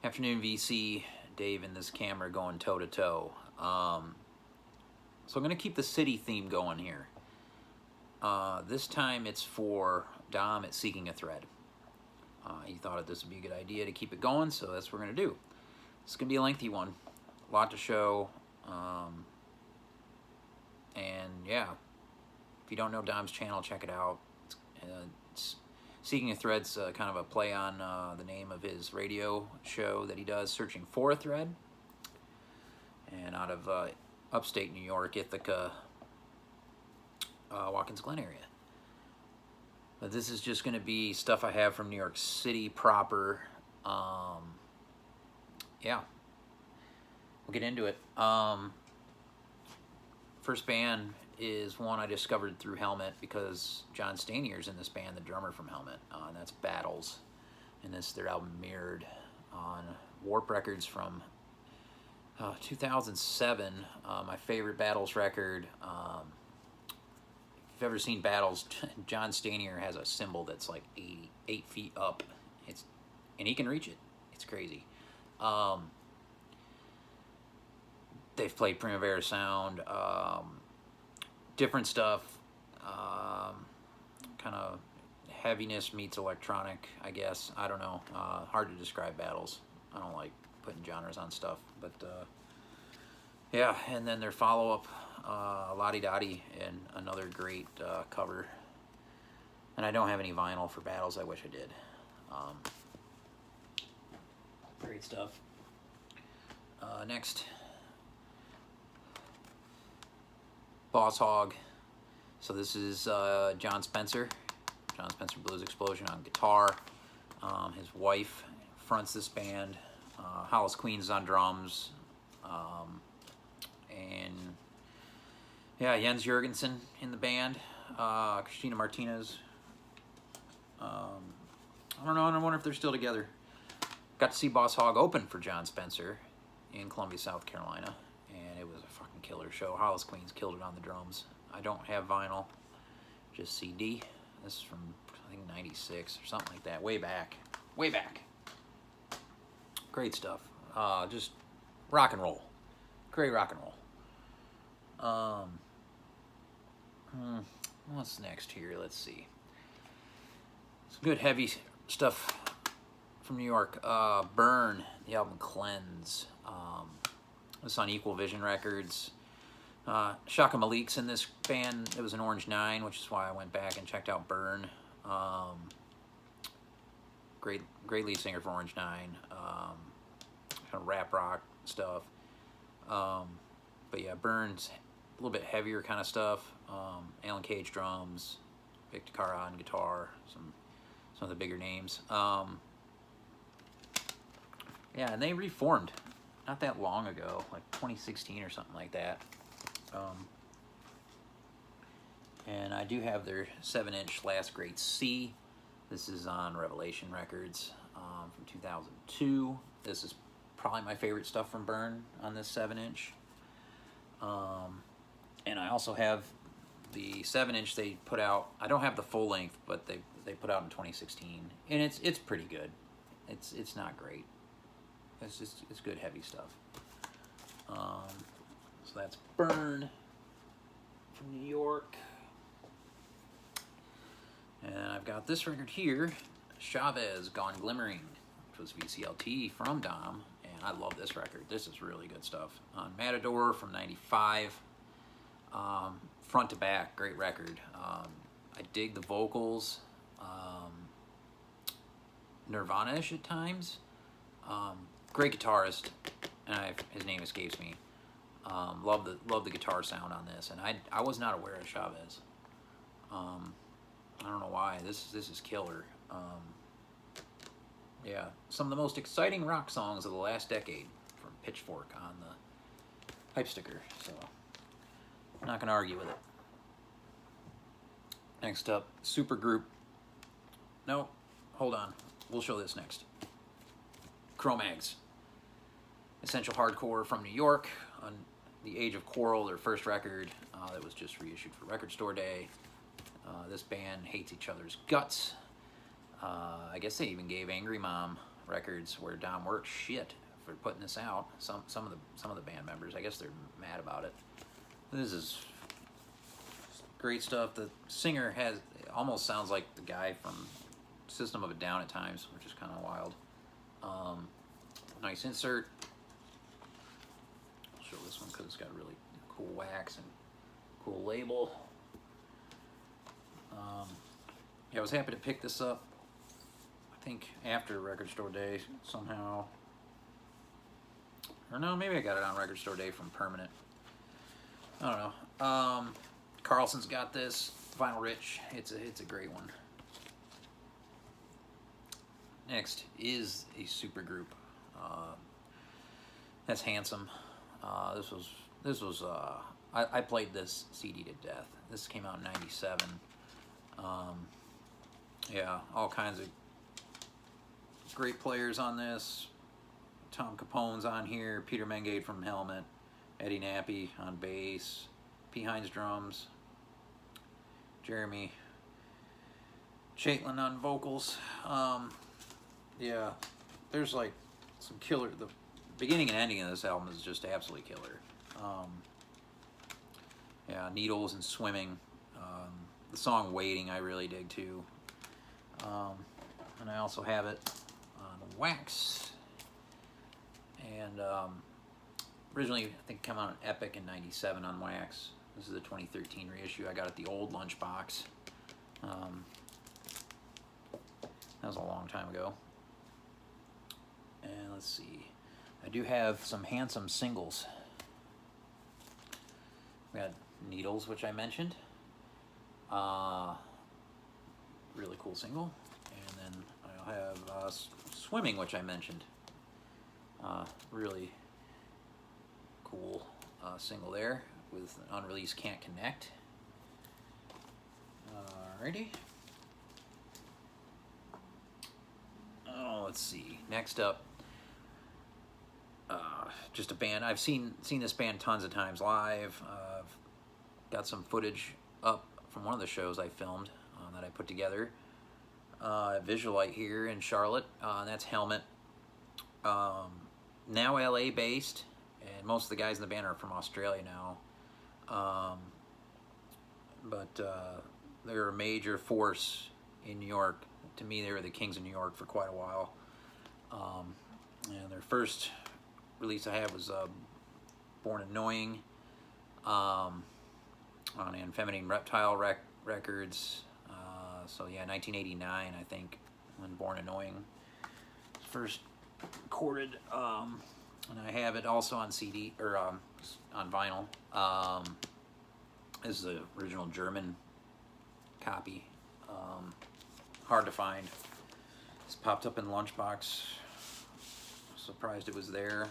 Afternoon VC, Dave and this camera going toe to toe. So I'm going to keep the city theme going here. This time it's for Dom at Seeking a Thread. He thought this would be a good idea to keep it going, so that's what we're going to do. It's going to be a lengthy one, a lot to show. And yeah, if you don't know Dom's channel, check it out. It's Seeking a Thread's kind of a play on the name of his radio show that he does, Searching for a Thread. And out of upstate New York, Ithaca, Watkins Glen area. But this is just going to be stuff I have from New York City proper. Yeah, we'll get into it. First band is one I discovered through Helmet because John Stanier's in this band, the drummer from Helmet, and that's Battles. And this their album Mirrored on Warp Records from 2007. My favorite Battles record. If you've ever seen Battles, John Stanier has a cymbal that's like 8 feet up. And he can reach it. It's crazy. They've played Primavera Sound, different stuff, kind of heaviness meets electronic, I guess. I don't know. Hard to describe Battles. I don't like putting genres on stuff, but yeah. And then their follow-up, Lottie Dottie, and another great cover. And I don't have any vinyl for Battles. I wish I did. Great stuff. Next, Boss Hog. So this is John Spencer Blues Explosion on guitar. His wife fronts this band. Hollis Queen's on drums. And yeah, Jens Jurgensen in the band. Christina Martinez. I don't know. I wonder if they're still together. Got to see Boss Hog open for John Spencer in Columbia, South Carolina, and it was a fucking killer show. Hollis Queens killed it on the drums. I don't have vinyl, just CD. This is from, I think, 96 or something like that. Way back. Great stuff. Just rock and roll. Great rock and roll. What's next here? Let's see. Some good heavy stuff from New York. Burn, the album Cleanse. It's on Equal Vision Records. Shaka Malik's in this band. It was an Orange 9, which is why I went back and checked out Burn. Great lead singer for Orange 9. Kind of rap rock stuff. But yeah, Burn's a little bit heavier kind of stuff. Alan Cage drums, Victor Cara on guitar, some of the bigger names. Yeah, and they reformed not that long ago, like 2016 or something like that. And I do have their 7-inch Last Great C. This is on Revelation Records from 2002. This is probably my favorite stuff from Burn on this 7-inch. And I also have the 7-inch they put out. I don't have the full length, but they put out in 2016, and it's pretty good. It's not great. It's good heavy stuff. So that's Burn from New York. And I've got this record here, Chavez, Gone Glimmering, which was VCLT from Dom, and I love this record. This is really good stuff. On Matador from 95, front to back, great record. I dig the vocals, Nirvana-ish at times. Great guitarist, and his name escapes me. Love the guitar sound on this, and I was not aware of Chavez. I don't know why. This is killer. Yeah, some of the most exciting rock songs of the last decade from Pitchfork on the hype sticker. So I'm not gonna argue with it. Next up, Supergroup. No, hold on. We'll show this next. Cro-Mags. Essential Hardcore from New York on The Age of Quarrel, their first record that was just reissued for Record Store Day. This band hates each other's guts. I guess they even gave Angry Mom Records, where Dom worked shit for putting this out. Some of the band members, I guess they're mad about it. This is great stuff. The singer almost sounds like the guy from System of a Down at times, which is kind of wild. Nice insert. I'll show this one because it's got really cool wax and cool label. Yeah, I was happy to pick this up, I think after Record Store Day somehow. Or no, maybe I got it on Record Store Day from Permanent. I don't know. Carlson's got this. Vinyl Rich. It's a great one. Next is a super group. That's Handsome. This was I played this CD to death. This came out in '97. Yeah, all kinds of great players on this. Tom Capone's on here, Peter Mengade from Helmet, Eddie Nappy on bass, P. Hines drums, Jeremy Chaitlin on vocals. Yeah, there's like some killer. The beginning and ending of this album is just absolutely killer. Yeah, Needles and Swimming. The song Waiting I really dig too. And I also have it on wax. And originally, I think it came out on Epic in '97 on wax. This is the 2013 reissue. I got it the old lunchbox. That was a long time ago. And let's see. I do have some Handsome singles. We got Needles, which I mentioned. Really cool single. And then I'll have Swimming, which I mentioned. Really cool single there with an unreleased Can't Connect. Alrighty. Oh, let's see. Next up, just a band. I've seen this band tons of times live. I've got some footage up from one of the shows I filmed that I put together. Visualite here in Charlotte, and that's Helmet. Now LA based, and most of the guys in the band are from Australia now. But they're a major force in New York. To me, they were the kings of New York for quite a while. And their first release I had was Born Annoying on Feminine Reptile Records. So yeah, 1989, I think, when Born Annoying was first recorded. And I have it also on CD, or on vinyl. This is the original German copy. Hard to find. It's popped up in Lunchbox. Surprised it was there.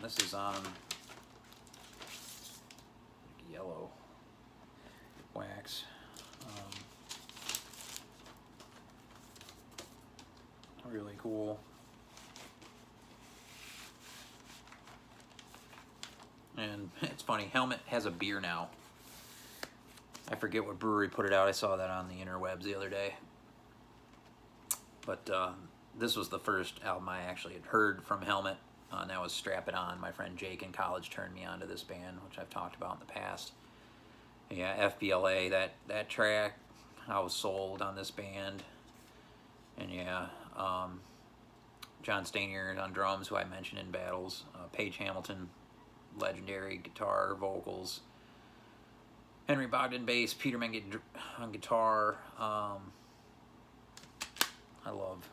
This is on yellow wax. Really cool. And it's funny, Helmet has a beer now. I forget what brewery put it out. I saw that on the interwebs the other day. But this was the first album I actually had heard from Helmet. And that was Strap It On. My friend Jake in college turned me on to this band, which I've talked about in the past. Yeah, FBLA, that track, I was sold on this band. And yeah, John Stanier on drums, who I mentioned in Battles. Paige Hamilton, legendary guitar, vocals. Henry Bogdan bass, Peter Mengade on guitar. I love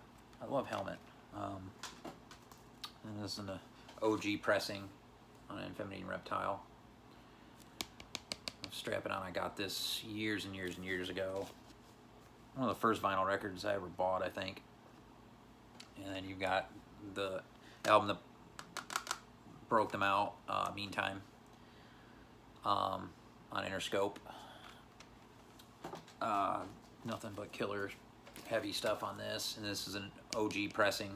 Helmet. And this is an OG pressing on Feminine Reptile. Strap It On, I got this years and years and years ago. One of the first vinyl records I ever bought, I think. And then you've got the album that broke them out, Meantime, on Interscope. Nothing but killer heavy stuff on this. And this is an OG pressing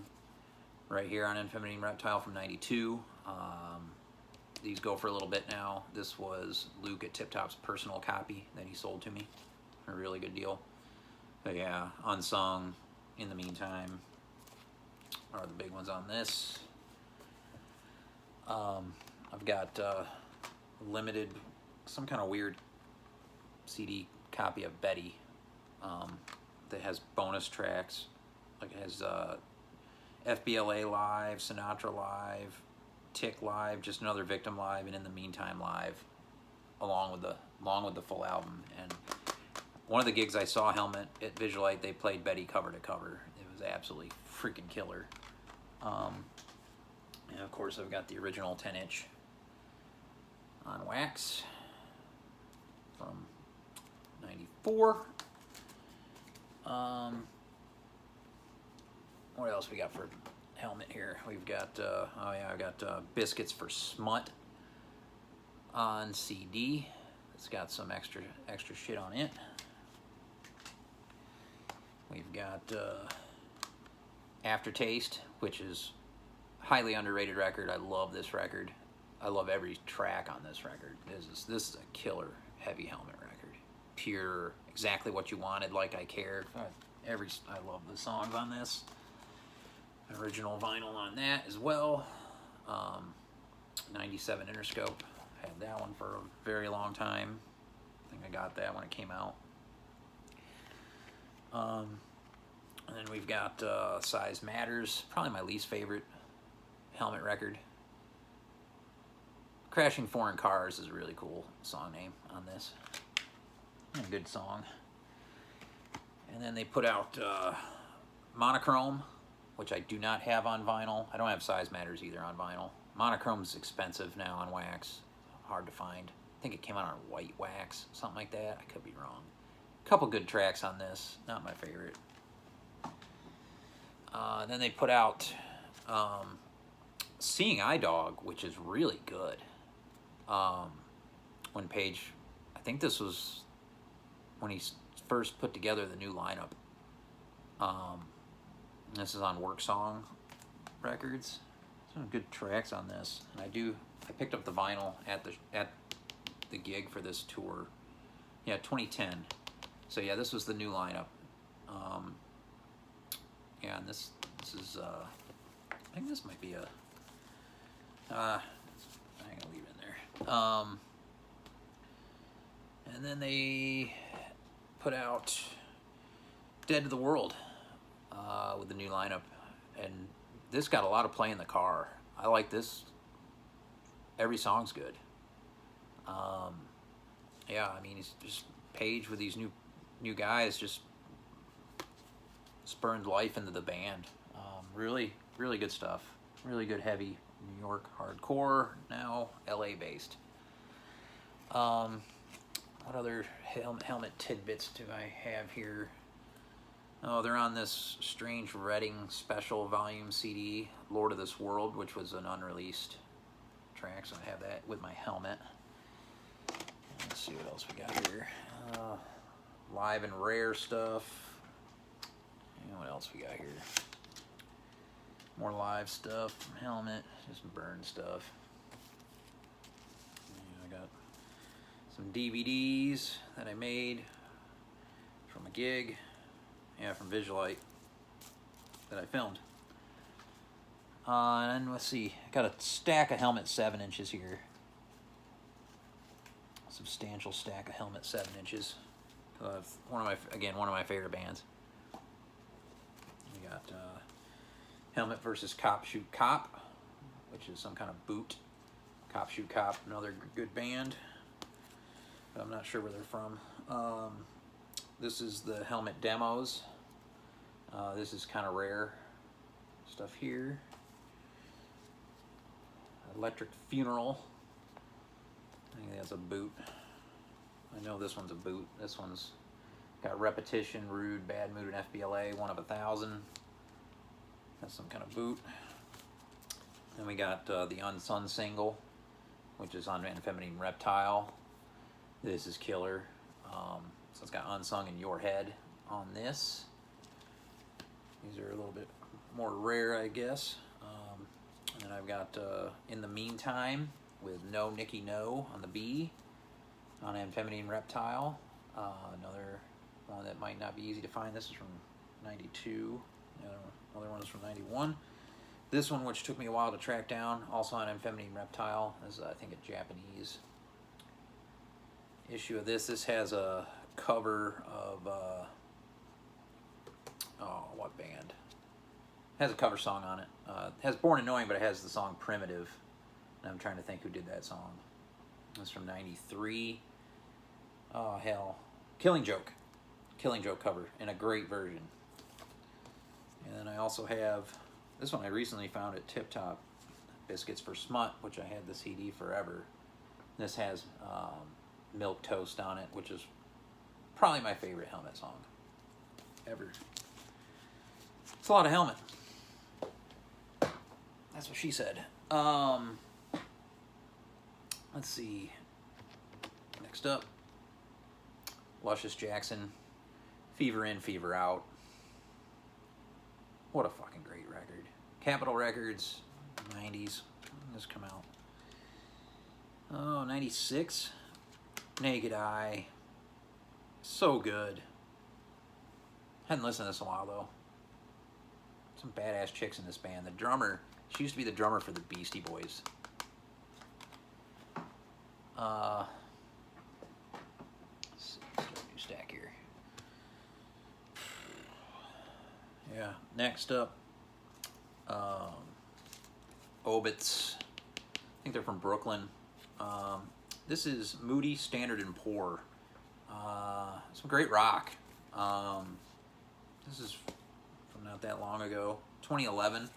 right here on Feminine Reptile from '92. These go for a little bit now. This was Luke at Tip Top's personal copy that he sold to me. A really good deal. But yeah, Unsung, In the Meantime. are the big ones on this. I've got limited, some kind of weird CD copy of Betty that has bonus tracks. Like it has FBLA Live, Sinatra Live, Tick Live, Just Another Victim Live, and In the Meantime Live, along with the full album. And one of the gigs I saw Helmet at Visualite, they played Betty cover to cover. It was absolutely freaking killer. And of course I've got the original 10-inch on wax from '94. What else we got for Helmet here? We've got, oh yeah, I've got Biscuits for Smut on CD. It's got some extra shit on it. We've got Aftertaste, which is highly underrated record. I love this record. I love every track on this record. This is a killer heavy Helmet record. Pure, exactly what you wanted, Like I Cared. I love the songs on this. Original vinyl on that as well. 97 Interscope. Had that one for a very long time. I think I got that when it came out. And then we've got Size Matters, probably my least favorite Helmet record. Crashing Foreign Cars is a really cool song name on this. And a good song. And then they put out Monochrome, which I do not have on vinyl. I don't have Size Matters either on vinyl. Monochrome's expensive now on wax. Hard to find. I think it came out on white wax, something like that. I could be wrong. A couple good tracks on this. Not my favorite. Then they put out Seeing Eye Dog, which is really good. When Page, I think this was when he first put together the new lineup. This is on Work Song Records. Some good tracks on this. And I picked up the vinyl at the gig for this tour. Yeah, 2010. So yeah, this was the new lineup. Yeah, and this is I think this might be a I'm gonna leave it in there. And then they put out Dead to the World with the new lineup, and this got a lot of play in the car. I like this. Every song's good. Yeah, I mean, he's just Page with these new guys just spurned life into the band. Really, really good stuff. Really good heavy New York hardcore, now LA based. What other Helmet tidbits do I have here? Oh, they're on this strange Reading special volume CD, Lord of This World, which was an unreleased track, so I have that with my Helmet. Let's see what else we got here. Live and rare stuff. And what else we got here? More live stuff from Helmet, just burn stuff. Yeah, I got some DVDs that I made from a gig. Yeah, from Visualite that I filmed. And let's see, I got a stack of Helmet 7-inches here. Substantial stack of Helmet 7-inches. One of my favorite bands. We got Helmet versus Cop Shoot Cop, which is some kind of boot. Cop Shoot Cop, another good band, but I'm not sure where they're from. This is the Helmet demos. This is kind of rare stuff here. Electric Funeral. I think that's a boot. I know this one's a boot. This one's got Repetition, Rude, Bad Mood, and FBLA, 1 of 1,000. That's some kind of boot. Then we got the Unsane single, which is on Feminine Reptile. This is killer. So it's got Unsung in Your Head on this. These are a little bit more rare, I guess. And then I've got In the Meantime with No Nicky No on the B on Feminine Reptile. Another one that might not be easy to find. This is from 92. The other one is from 91. This one, which took me a while to track down, also on Infeminine Reptile, is I think a Japanese issue of this. This has a cover of, oh, what band? It has a cover song on it. It has Born Annoying, but it has the song Primitive. And I'm trying to think who did that song. It's from '93. Oh, hell. Killing Joke. Killing Joke cover in a great version. And then I also have this one I recently found at Tip Top, Biscuits for Smut, which I had the CD forever. This has Milk Toast on it, which is probably my favorite Helmet song ever. It's a lot of Helmet. That's what she said. Let's see. Next up, Luscious Jackson, Fever In, Fever Out. What a fucking great record. Capitol Records, 90s. When did this come out? Oh, 96. Naked Eye. So good. Hadn't listened to this in a while, though. Some badass chicks in this band. The drummer, she used to be the drummer for the Beastie Boys. Let's see, start a new stack here. Yeah, next up, Obits. I think they're from Brooklyn. This is Moody, Standard, and Poor. Some great rock. This is from not that long ago, 2011.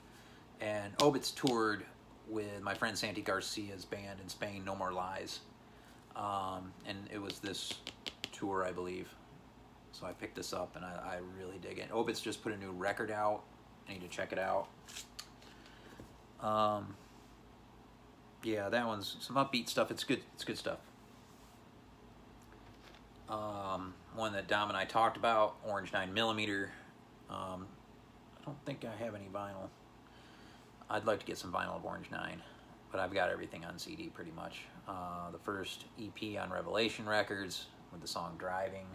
And Obits toured with my friend Santi Garcia's band in Spain, No More Lies. And it was this tour, I believe. So I picked this up, and I really dig it. Obits just put a new record out. I need to check it out. Yeah, that one's some upbeat stuff. It's good. It's good stuff. One that Dom and I talked about, Orange 9mm. I don't think I have any vinyl. I'd like to get some vinyl of Orange 9, but I've got everything on CD pretty much. The first EP on Revelation Records with the song Driving.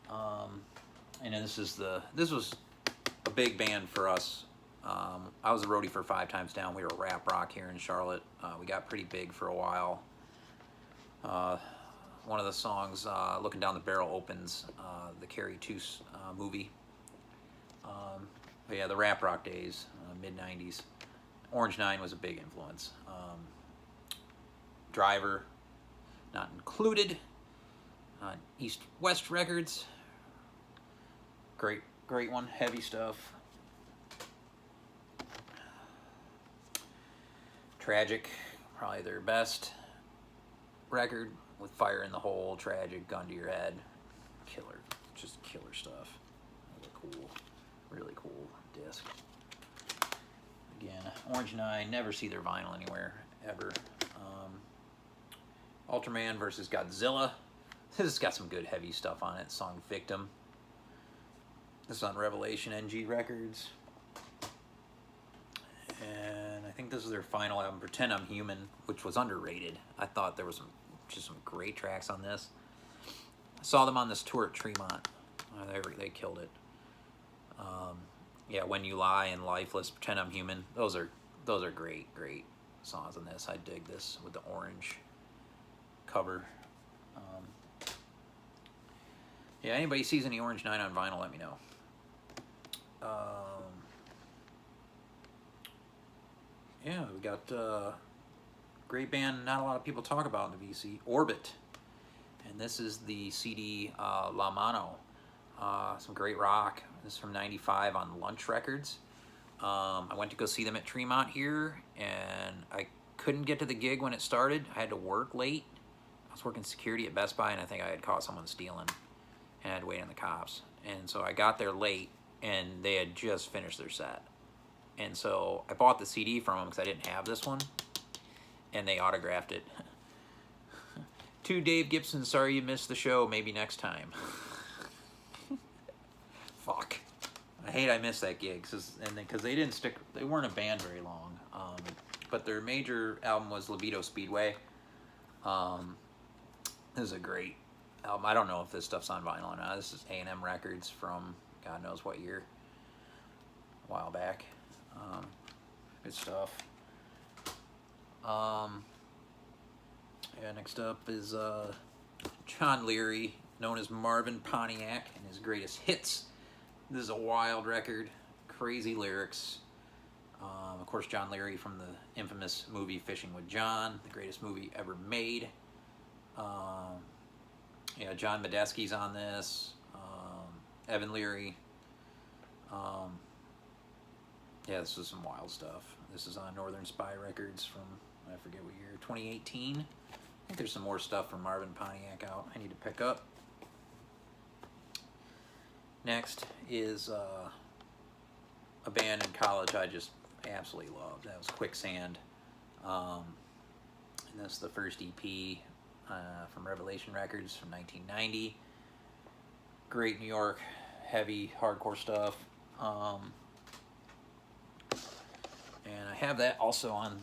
And this was a big band for us. I was a roadie for 5 Times Down. We were rap rock here in Charlotte. We got pretty big for a while. One of the songs, Looking Down the Barrel, opens the Carrie 2 movie. But yeah, the rap rock days, mid-90s. Orange 9 was a big influence. Driver, not included. East West Records. Great one, heavy stuff. Tragic, probably their best record with Fire in the Hole, Tragic, Gun to Your Head. Killer, just killer stuff. Really cool disc. Again, Orange 9, never see their vinyl anywhere, ever. Ultraman versus Godzilla. This has got some good heavy stuff on it. Song Victim. This is on Revelation NG Records. And I think this is their final album, Pretend I'm Human, which was underrated. I thought there was just some great tracks on this. I saw them on this tour at Tremont. They killed it. Yeah, When You Lie and Lifeless, Pretend I'm Human. Those are great songs on this. I dig this with the orange cover. Yeah, anybody sees any Orange 9 on vinyl, let me know. Yeah, we got great band not a lot of people talk about in the VC, Orbit. And this is the CD La Mano. Some great rock. This is from '95 on Lunch Records. I went to go see them at Tremont here, and I couldn't get to the gig when it started. I had to work late. I was working security at Best Buy, and I think I had caught someone stealing, and I had to wait on the cops. And so I got there late, and they had just finished their set. And so I bought the CD from them because I didn't have this one, and they autographed it. To Dave Gibson, sorry you missed the show. Maybe next time. Fuck. I missed that gig because they didn't stick. They weren't a band very long. But their major album was Libido Speedway. This is a great album. I don't know if this stuff's on vinyl or not. This is A&M Records from God knows what year. A while back. Good stuff. Yeah, next up is John Leary, known as Marvin Pontiac, and his greatest hits. This is a wild record, crazy lyrics. Of course, John Leary from the infamous movie Fishing with John, the greatest movie ever made. Yeah, John Medeski's on this. Evan Leary. Yeah, this is some wild stuff. This is on Northern Spy Records from, I forget what year, 2018. I think there's some more stuff from Marvin Pontiac out I need to pick up. Next is a band in college I just absolutely loved. That was Quicksand. And this is the first EP from Revelation Records from 1990. Great New York, heavy, hardcore stuff. And I have that also on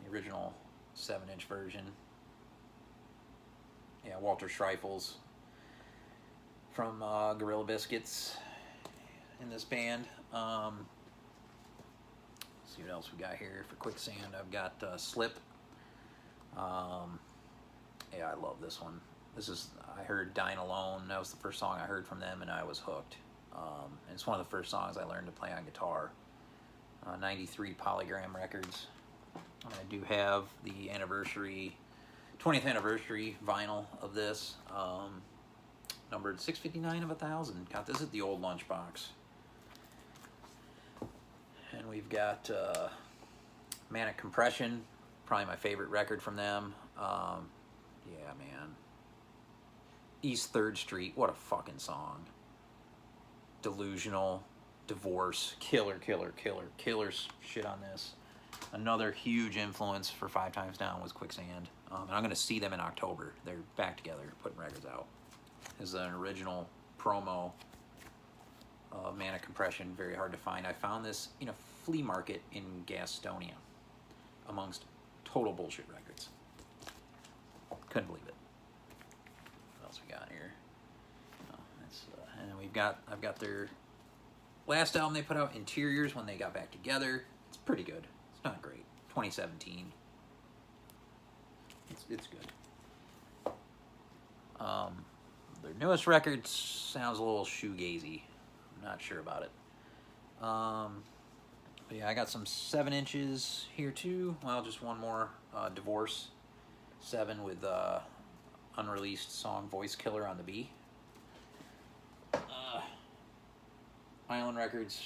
the original 7-inch version. Yeah, Walter Schreifels from Gorilla Biscuits in this band. See what else we got here for Quicksand. I've got Slip. Yeah, I love this one. This is, I heard Dine Alone. That was the first song I heard from them, and I was hooked. And it's one of the first songs I learned to play on guitar. 93 Polygram Records. And I do have the 20th anniversary vinyl of this. Numbered 659 of 1,000. Got this at the old lunchbox. And we've got Manic Compression, probably my favorite record from them. Yeah, man. East 3rd Street, what a fucking song. Delusional, Divorce, killer shit on this. Another huge influence for 5 Times Down was Quicksand. And I'm going to see them in October. They're back together, putting records out. This is an original promo of Manic Compression, very hard to find. I found this in a flea market in Gastonia, amongst total bullshit records. Couldn't believe it. What else we got here? Oh, and I've got their last album they put out, Interiors, when they got back together. It's pretty good. It's not great. 2017. It's good. Their newest record sounds a little shoegazy. I'm not sure about it. But yeah, I got some 7 inches here too. Well, just one more. Divorce 7 with unreleased song Voice Killer on the B. Island Records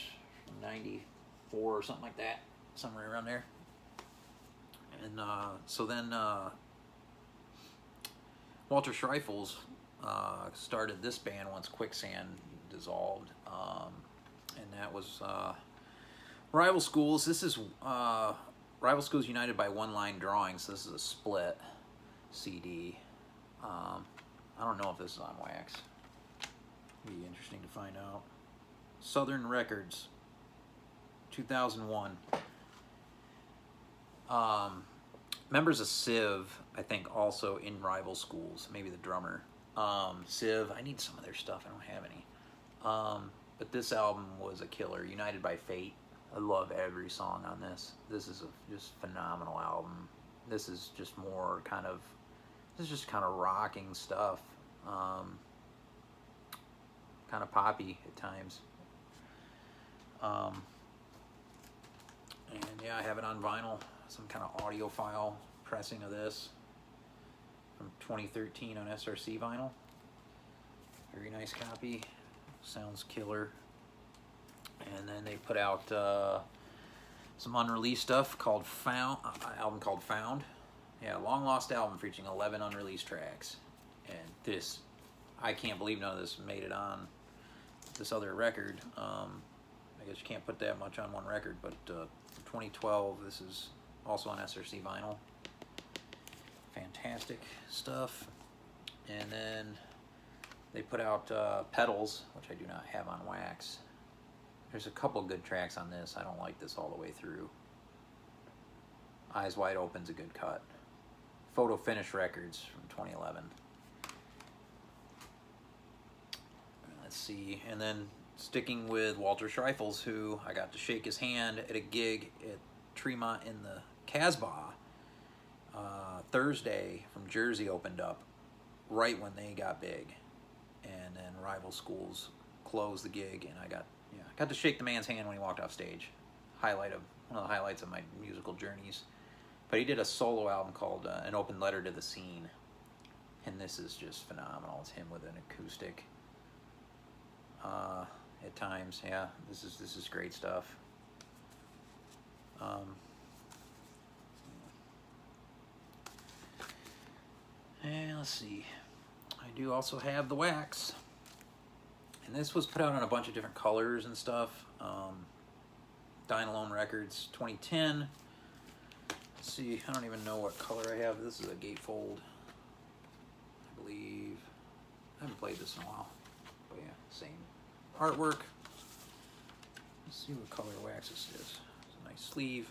from 94 or something like that. Somewhere around there. And so then Walter Schreifels started this band once Quicksand dissolved. And that was Rival Schools. This is Rival Schools United by One Line Drawings. This is a split CD. I don't know if this is on wax. Be interesting to find out. Southern Records, 2001. Members of Civ, I think, also in Rival Schools. Maybe the drummer. Civ, I need some of their stuff. I don't have any. But this album was a killer. United by Fate. I love every song on this. This is a just phenomenal album. This is just more kind of, this is just kind of rocking stuff. Kind of poppy at times. And yeah, I have it on vinyl. Some kind of audiophile pressing of this from 2013 on SRC vinyl. Very nice copy. Sounds killer. And then they put out some unreleased stuff called album called Found. Yeah, long lost album featuring 11 unreleased tracks. And this, I can't believe none of this made it on this other record. I guess you can't put that much on one record, but 2012, this is also on SRC vinyl. Fantastic stuff. And then they put out Petals, which I do not have on wax. There's a couple good tracks on this. I don't like this all the way through. Eyes Wide Open's a good cut. Photo Finish Records from 2011. Let's see. And then sticking with Walter Schreifels, who I got to shake his hand at a gig at Tremont in the Casbah. Thursday from Jersey opened up right when they got big, and then rival schools closed the gig, and I got to shake the man's hand when he walked off stage. One of the highlights of my musical journeys. But he did a solo album called An Open Letter to the Scene, and this is just phenomenal. It's him with an acoustic. At times, yeah, this is great stuff. And let's see, I do also have the wax, and this was put out in a bunch of different colors and stuff. Dine Alone Records, 2010. Let's see, I don't even know what color I have. This is a gatefold, I believe. I haven't played this in a while, but yeah, same artwork. Let's see what color wax this is. It's a nice sleeve.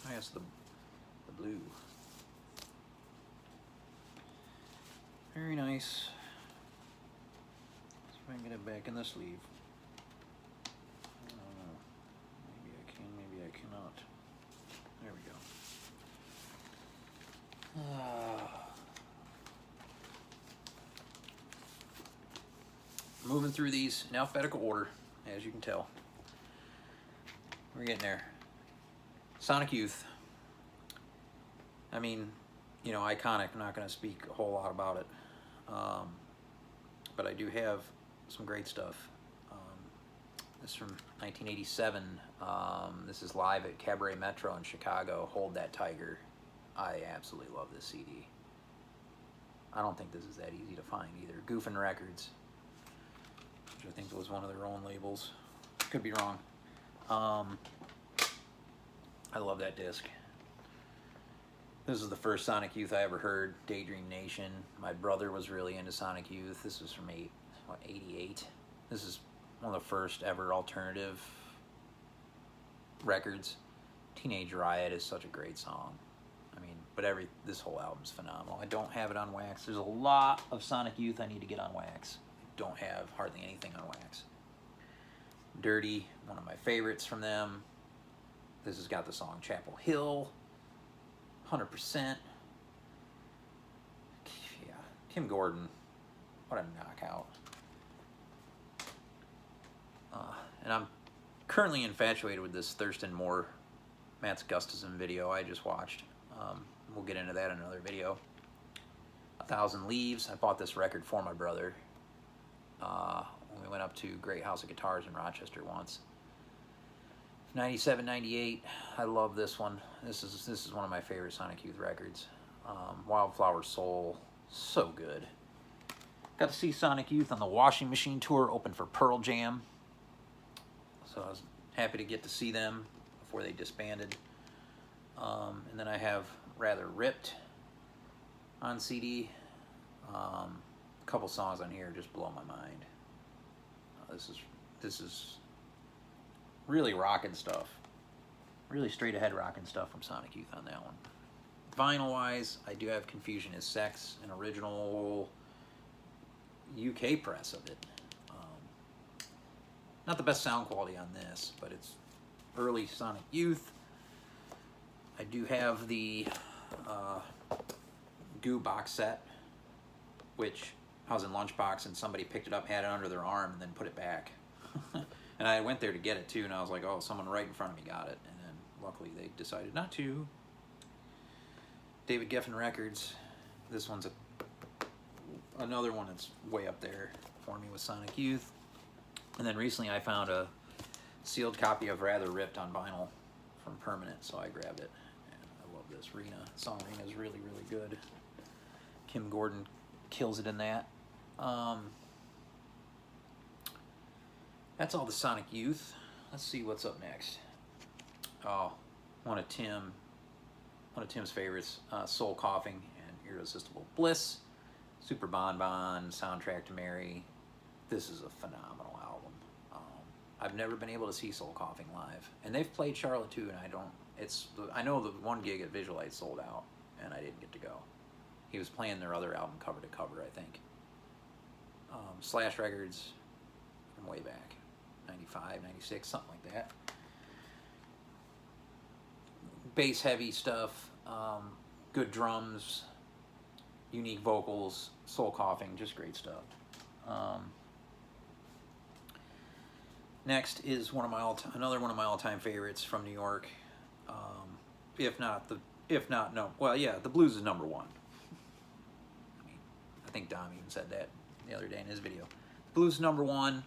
I guess the blue. Very nice. Let's see if I can get it back in the sleeve. I don't know. Maybe I can, maybe I cannot. There we go. Moving through these in alphabetical order, as you can tell. We're getting there. Sonic Youth. I mean, you know, iconic. I'm not going to speak a whole lot about it. But I do have some great stuff. This is from 1987. This is live at Cabaret Metro in Chicago. Hold That Tiger. I absolutely love this CD. I don't think this is that easy to find either. Goofin' Records, which I think was one of their own labels. Could be wrong. I love that disc. This is the first Sonic Youth I ever heard, Daydream Nation. My brother was really into Sonic Youth. This was from 88. This is one of the first ever alternative records. Teenage Riot is such a great song. I mean, but this whole album's phenomenal. I don't have it on wax. There's a lot of Sonic Youth I need to get on wax. I don't have hardly anything on wax. Dirty, one of my favorites from them. This has got the song Chapel Hill. 100%. Yeah, Kim Gordon, what a knockout. And I'm currently infatuated with this Thurston Moore, Mats Gustafsson video I just watched. We'll get into that in another video. 1,000 Leaves. I bought this record for my brother when we went up to Great House of Guitars in Rochester once. 97, 98, I love this one. This is one of my favorite Sonic Youth records. Wildflower Soul, so good. Got to see Sonic Youth on the Washing Machine tour, open for Pearl Jam. So I was happy to get to see them before they disbanded. And then I have Rather Ripped on CD. A couple songs on here just blow my mind. This is really rockin' stuff. Really straight ahead rockin' stuff from Sonic Youth on that one. Vinyl wise, I do have Confusion is Sex, an original UK press of it. Not the best sound quality on this, but it's early Sonic Youth. I do have the Goo box set, which I was in Lunchbox and somebody picked it up, had it under their arm, and then put it back. And I went there to get it too, and I was like, oh, someone right in front of me got it. And then luckily they decided not to. David Geffen Records. This one's another one that's way up there for me with Sonic Youth. And then recently I found a sealed copy of Rather Ripped on vinyl from Permanent, so I grabbed it. And I love this. Rena. The song Rena is really, really good. Kim Gordon kills it in that. That's all the Sonic Youth. Let's see what's up next. Oh, one of Tim's favorites, Soul Coughing and Irresistible Bliss. Super Bon Bon, Soundtrack to Mary. This is a phenomenal album. I've never been able to see Soul Coughing live, and they've played Charlotte too. And I know the one gig at Visual Light sold out, and I didn't get to go. He was playing their other album cover to cover, I think. Slash Records, from way back, 95, 96, something like that. Bass heavy stuff, good drums, unique vocals, soul coughing, just great stuff. Next is another one of my all-time favorites from New York. The blues is number one. I think Dom even said that the other day in his video. Blues is number one.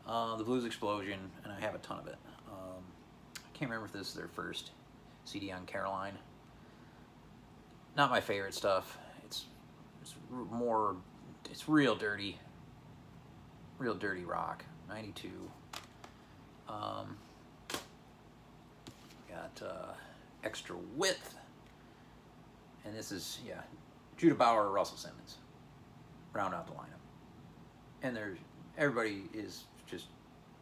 The Blues Explosion, and I have a ton of it. I can't remember if this is their first CD on Caroline. Not my favorite stuff. It's real dirty rock. 92. Got Extra Width, and this is Judah Bauer, Russell Simmons round out the lineup, and everybody is just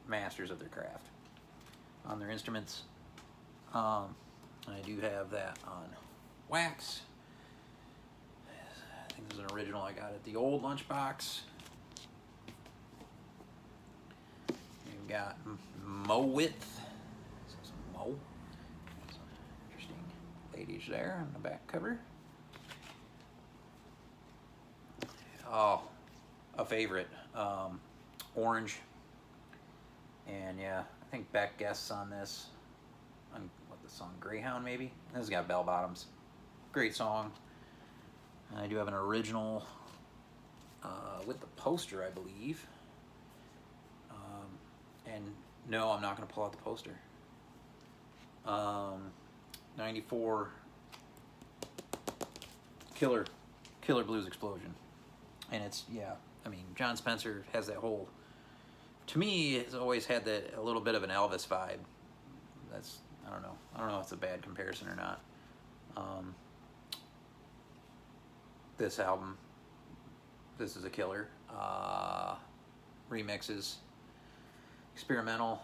masters of their craft on their instruments. I do have that on wax. I think this is an original I got at the old lunchbox. You've got Mowith. This is Mo. Some interesting ladies there on the back cover. Oh, a favorite. Orange. And yeah, I think Beck guests on this. On what, the song Greyhound maybe? This has got bell bottoms. Great song. I do have an original with the poster, I believe. And no, I'm not going to pull out the poster. 94 Killer Blues Explosion. And it's, I mean, John Spencer has that whole, to me, it's always had that a little bit of an Elvis vibe. That's, I don't know if it's a bad comparison or not. This album, this is a killer. Remixes, experimental,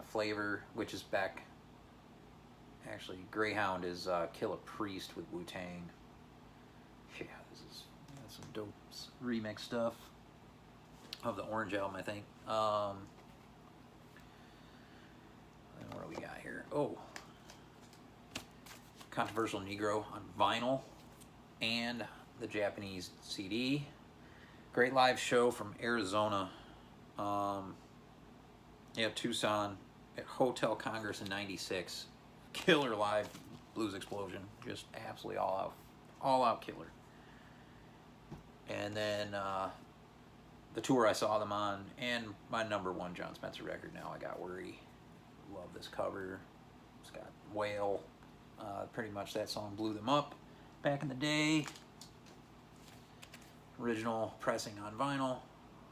Flavor, which is back. Actually, Greyhound is Kill a Priest with Wu-Tang. Yeah, that's some dope remix stuff of the Orange album, I think. And what do we got here? Oh, Controversial Negro on vinyl and the Japanese CD. Great live show from Arizona. Tucson at Hotel Congress in '96. Killer live blues explosion. Just absolutely all out killer. And then the tour I saw them on, and my #1 John Spencer record now, I Got Worry. Love this cover. It's got Whale. Pretty much that song blew them up back in the day. Original pressing on vinyl.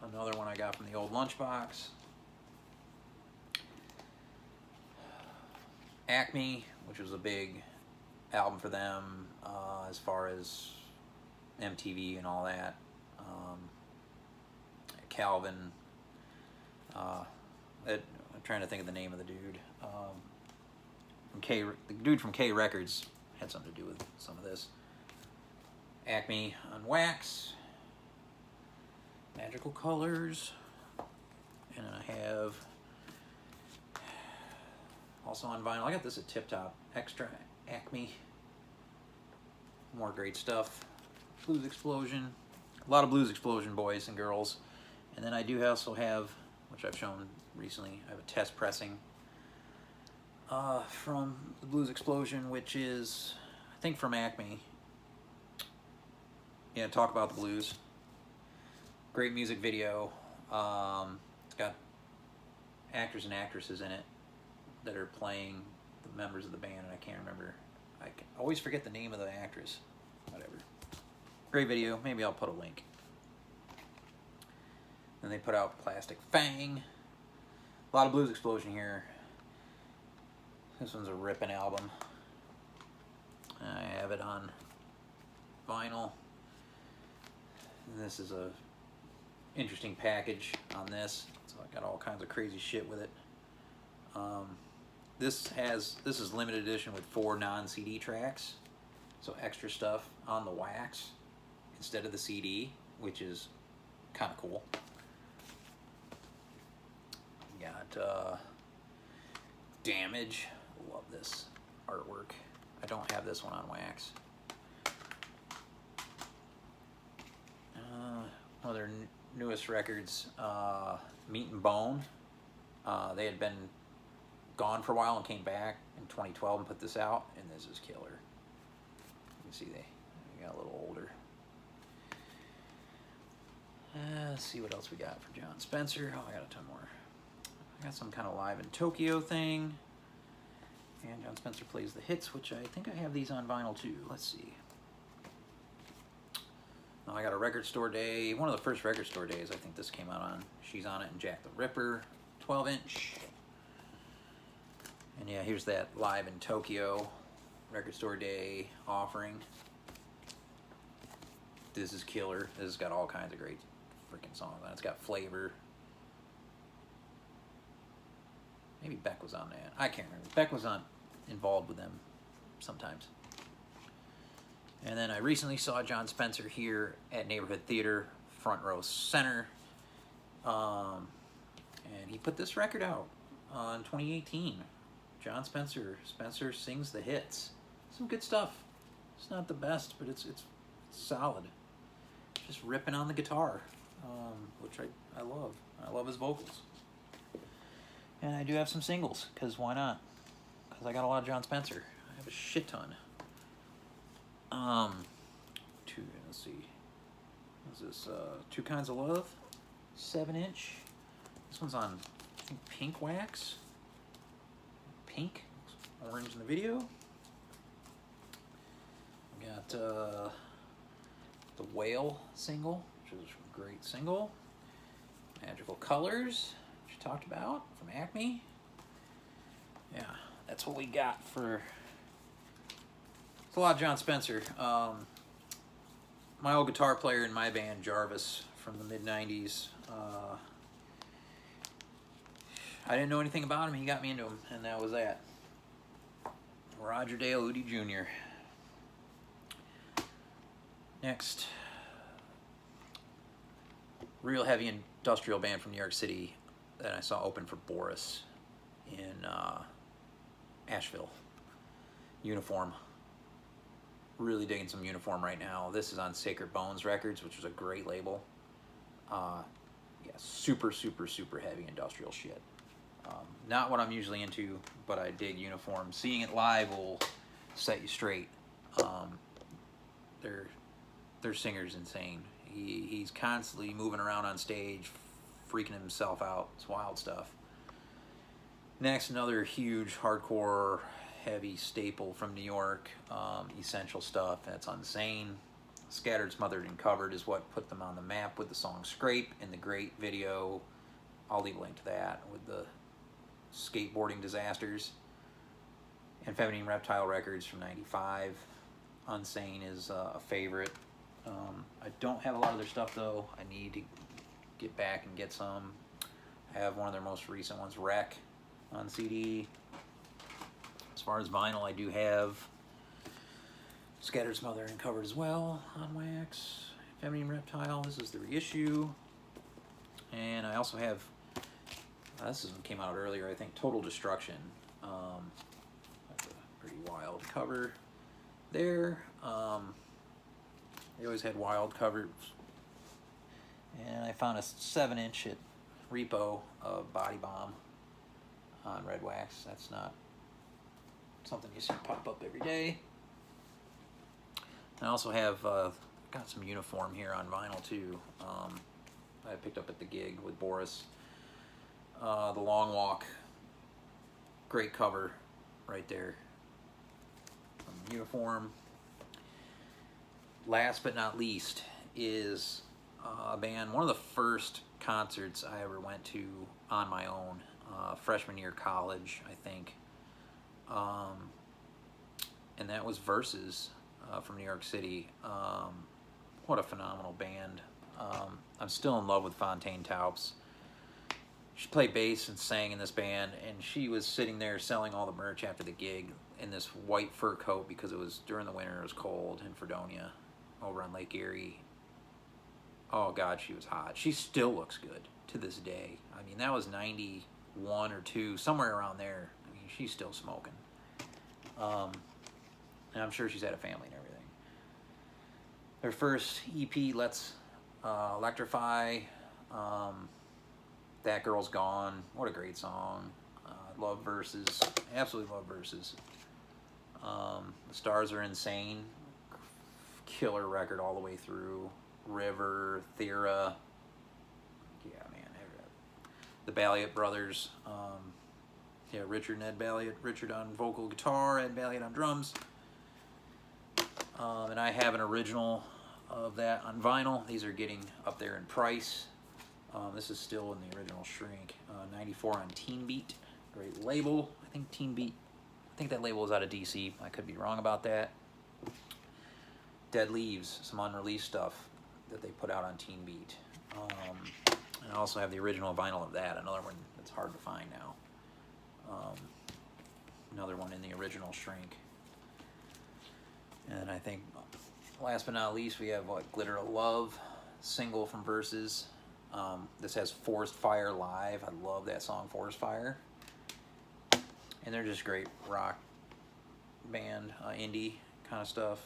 Another one I got from the old lunchbox. Acme, which was a big album for them as far as MTV and all that. Calvin. I'm trying to think of the name of the dude. The dude from K Records had something to do with some of this. Acme on wax. Magical Colors. And I have also on vinyl. I got this at Tip Top. Extra Acme. More great stuff. Blues Explosion. A lot of Blues Explosion boys and girls. And then I do also have, which I've shown recently, I have a test pressing from the Blues Explosion, which is, I think, from Acme. Yeah, Talk About the Blues. Great music video. It's got actors and actresses in it that are playing the members of the band, and I can't remember. I always forget the name of the actress. Whatever. Great video. Maybe I'll put a link. Then they put out Plastic Fang. A lot of Blues Explosion here. This one's a ripping album. I have it on vinyl. And this is a interesting package on this. So I got all kinds of crazy shit with it. This is limited edition with 4 non-CD tracks. So extra stuff on the wax instead of the CD, which is kind of cool. We got Damage. Love this artwork. I don't have this one on wax. One of their newest records, Meat and Bone. They had been gone for a while and came back in 2012 and put this out, and this is killer. You can see they got a little older. Let's see what else we got for John Spencer. Oh, I got a ton more. I got some kind of Live in Tokyo thing. And John Spencer plays the hits, which I think I have these on vinyl too. Let's see. Oh, I got a Record Store Day. One of the first Record Store Days I think this came out on. She's on it and Jack the Ripper. 12-inch. And yeah, here's that Live in Tokyo Record Store Day offering. This is killer. This has got all kinds of great freaking songs on it. It's got Flavor. Maybe Beck was on that. I can't remember. Beck was involved with them sometimes. And then I recently saw John Spencer here at Neighborhood Theater, front row center. And he put this record out in 2018. John Spencer. Spencer sings the hits. Some good stuff. It's not the best, but it's solid. Just ripping on the guitar, which I love. I love his vocals. And I do have some singles, because why not? Because I got a lot of John Spencer. I have a shit ton. Let's see. What's this? Two Kinds of Love. 7-inch. This one's on, I think, pink wax. Pink. Orange in the video. We got the Whale single, which is a great single. Magical Colors, which you talked about, from Acme. Yeah, that's what we got for... It's a lot of John Spencer. My old guitar player in my band, Jarvis, from the mid-90s, I didn't know anything about him. He got me into him, and that was that. Roger Dale Udy Jr. Next, real heavy industrial band from New York City that I saw open for Boris in Asheville. Uniform. Really digging some Uniform right now. This is on Sacred Bones Records, which is a great label. Yeah, super, super, super heavy industrial shit. Not what I'm usually into, but I dig Uniform. Seeing it live will set you straight. Their singer's insane. He's constantly moving around on stage, freaking himself out. It's wild stuff. Next, another huge hardcore heavy staple from New York, Essential Stuff. That's Unsane. Scattered, Smothered, and Covered is what put them on the map with the song Scrape and the great video. I'll leave a link to that with the skateboarding disasters. And Feminine Reptile Records from '95. Unsane is a favorite. I don't have a lot of their stuff though. I need to get back and get some. I have one of their most recent ones, Wreck, on CD. As far as vinyl, I do have Scattered, Smothered, and Covered as well on wax. Feminine Reptile, this is the reissue. And I also have, this one came out earlier, I think, Total Destruction. That's a pretty wild cover there. They always had wild covers. And I found a 7-inch at Repo of Body Bomb on red wax. That's not something you see pop up every day. I also have got some Uniform here on vinyl too. I picked up at the gig with Boris. The Long Walk, great cover right there. Uniform. Last but not least is a band, one of the first concerts I ever went to on my own, freshman year of college, I think. And that was Versus from New York City. What a phenomenal band. I'm still in love with Fontaine Taups. She played bass and sang in this band, and she was sitting there selling all the merch after the gig in this white fur coat because it was during the winter, it was cold in Fredonia over on Lake Erie. Oh God, she was hot. She still looks good to this day. I mean, that was 90, 1 or 2, somewhere around there. I mean, she's still smoking. And I'm sure she's had a family and everything. Their first EP, Let's Electrify. That Girl's Gone. What a great song. Love Verses. Absolutely love Verses. The Stars Are Insane. Killer record all the way through. River, Thera. Yeah, man. The Balliot brothers. Yeah, Ned Balliot. Richard on vocal guitar, Ed Balliot on drums. And I have an original of that on vinyl. These are getting up there in price. This is still in the original shrink. 94 on Teen Beat. Great label. I think Teen Beat, I think that label is out of DC. I could be wrong about that. Dead Leaves, some unreleased stuff that they put out on Teen Beat. And I also have the original vinyl of that, another one that's hard to find now. Another one in the original shrink. And I think, last but not least, we have what, Glitter of Love, single from Versus. This has Forest Fire Live. I love that song, Forest Fire. And they're just great rock band, indie kind of stuff.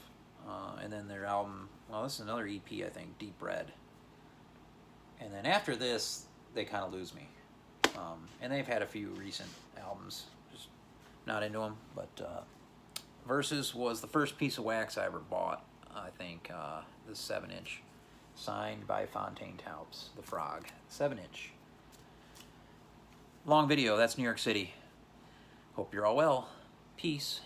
And then their album, well, this is another EP, I think, Deep Red. And then after this, they kind of lose me. And they've had a few recent albums, just not into them. But Versus was the first piece of wax I ever bought, I think, the 7-inch. Signed by Fontaine Taups, the Frog, 7-inch. Long video, that's New York City. Hope you're all well. Peace.